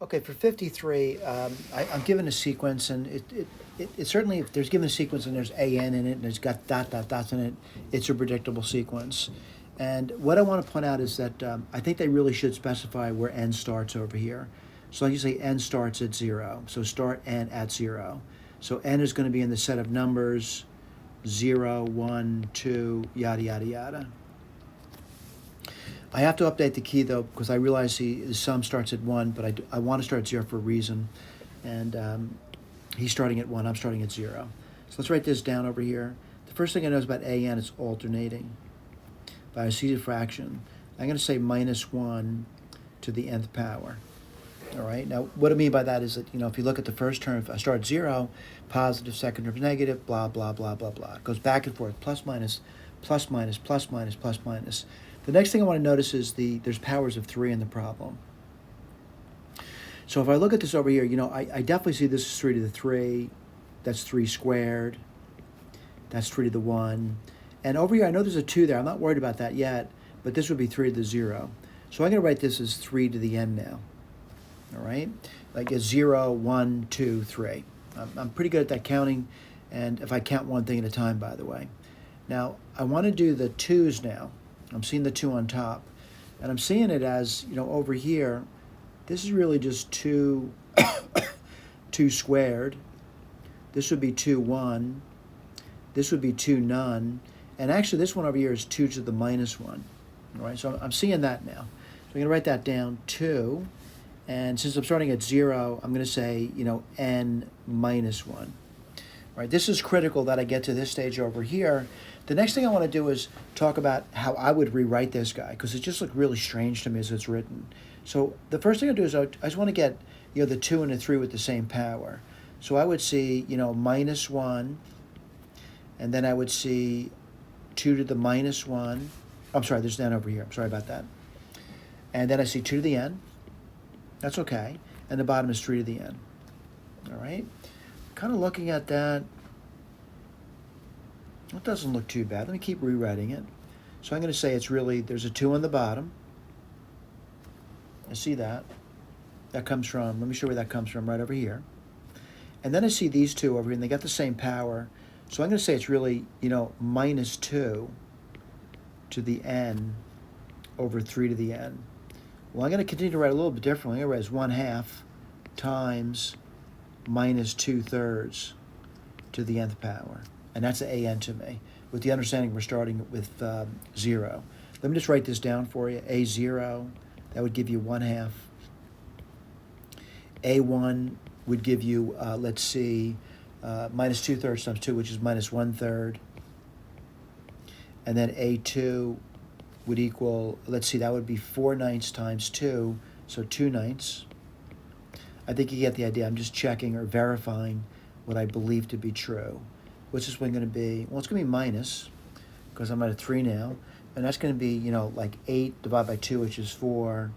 Okay, for 53, I'm given a sequence, and it certainly, if there's given a sequence and there's AN in it, and it's got dots in it, it's a predictable sequence. And what I want to point out is that I think they really should specify where N starts over here. So like you say, N starts at 0. So start N at 0. So N is going to be in the set of numbers 0, 1, 2, yada, yada, yada. I have to update the key though, because I realize the sum starts at 1, but I want to start at 0 for a reason. And he's starting at 1, I'm starting at 0. So let's write this down over here. The first thing I know is about AN, it's alternating by a seated fraction. I'm going to say minus 1 to the nth power. All right, now what I mean by that is that, if you look at the first term, if I start at 0, positive, second term is negative, blah, blah, blah, blah, blah. It goes back and forth, plus, minus, plus, minus, plus, minus, plus, minus. The next thing I want to notice is there's powers of 3 in the problem. So if I look at this over here, I definitely see this is 3 to the 3. That's 3 squared. That's 3 to the 1. And over here, I know there's a 2 there. I'm not worried about that yet, but this would be 3 to the 0. So I'm going to write this as 3 to the n now. All right? Like a 0, 1, 2, 3. I'm pretty good at that counting, and if I count one thing at a time, by the way. Now, I want to do the 2's now. I'm seeing the 2 on top. And I'm seeing it as, over here, this is really just 2, 2 squared. This would be 2, 1. This would be 2, none. And actually, this one over here is 2 to the minus 1. All right, so I'm seeing that now. So I'm going to write that down, 2. And since I'm starting at 0, I'm going to say, n minus 1. All right, this is critical that I get to this stage over here. The next thing I want to do is talk about how I would rewrite this guy, because it just looked really strange to me as it's written. So the first thing I do is I just want to get, the 2 and the 3 with the same power. So I would see, minus 1, and then I would see 2 to the minus 1. I'm sorry, there's an n over here. I'm sorry about that. And then I see 2 to the n. That's okay. And the bottom is 3 to the n. All right? Kind of looking at that. It doesn't look too bad. Let me keep rewriting it. So I'm going to say it's really, there's a 2 on the bottom. I see that. That comes from, let me show you where that comes from, right over here. And then I see these 2 over here, and they got the same power. So I'm going to say it's really, minus 2 to the n over 3 to the n. Well, I'm going to continue to write a little bit differently. I'm going to write as 1/2 times minus 2/3 to the nth power. And that's the an to me, with the understanding we're starting with 0. Let me just write this down for you. A0, that would give you 1/2. A1 would give you, let's see, minus 2/3 times 2, which is minus 1/3. And then A2 would equal, let's see, that would be 4/9 times 2, so 2/9. I think you get the idea. I'm just checking or verifying what I believe to be true. What's this one going to be? Well, it's going to be minus, because I'm at a 3 now. And that's going to be, like 8 divided by 2, which is 4,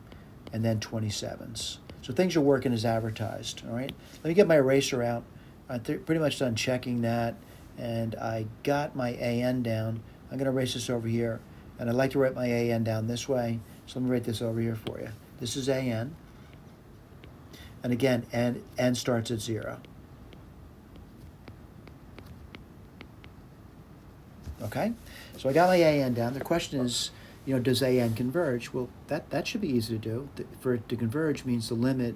and then 27s. So things are working as advertised, all right? Let me get my eraser out. I'm pretty much done checking that, and I got my AN down. I'm going to erase this over here, and I'd like to write my AN down this way. So let me write this over here for you. This is AN. And again, N starts at 0. Okay, so I got my AN down. The question is, does AN converge? Well, that should be easy to do. For it to converge means the limit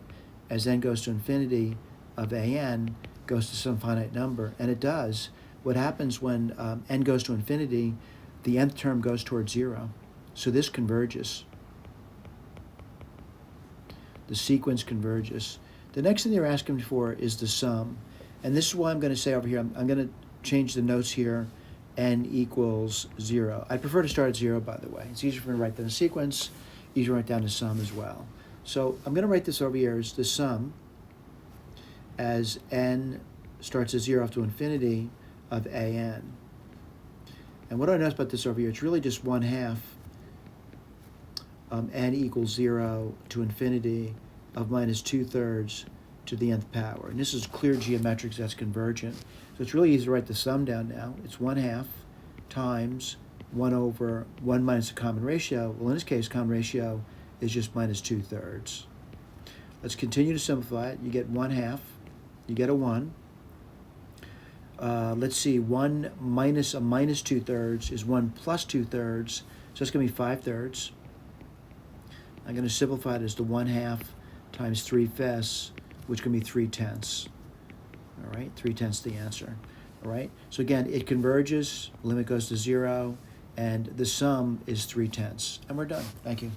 as n goes to infinity of AN goes to some finite number, and it does. What happens when n goes to infinity, the nth term goes towards 0. So this converges. The sequence converges. The next thing they're asking for is the sum. And this is why I'm going to say over here, I'm going to change the notes here, n equals 0. I prefer to start at 0, by the way. It's easier for me to write down a sequence, easier to write down the sum as well. So I'm going to write this over here as the sum as n starts at 0 up to infinity of an. And what do I notice about this over here? It's really just 1/2 n equals 0 to infinity of minus 2/3 to the nth power. And this is clear geometrics that's convergent. So it's really easy to write the sum down now. It's 1/2 times 1 over 1 minus the common ratio. Well, in this case, common ratio is just minus 2/3. Let's continue to simplify it. You get 1/2. You get a 1. Let's see, 1 minus a minus 2/3 is 1 plus 2/3, so it's going to be 5/3. I'm going to simplify it as the 1/2 times 3/5, which can be 3/10. All right, 3/10 the answer. All right, so again, it converges, limit goes to 0, and the sum is 3/10. And we're done. Thank you.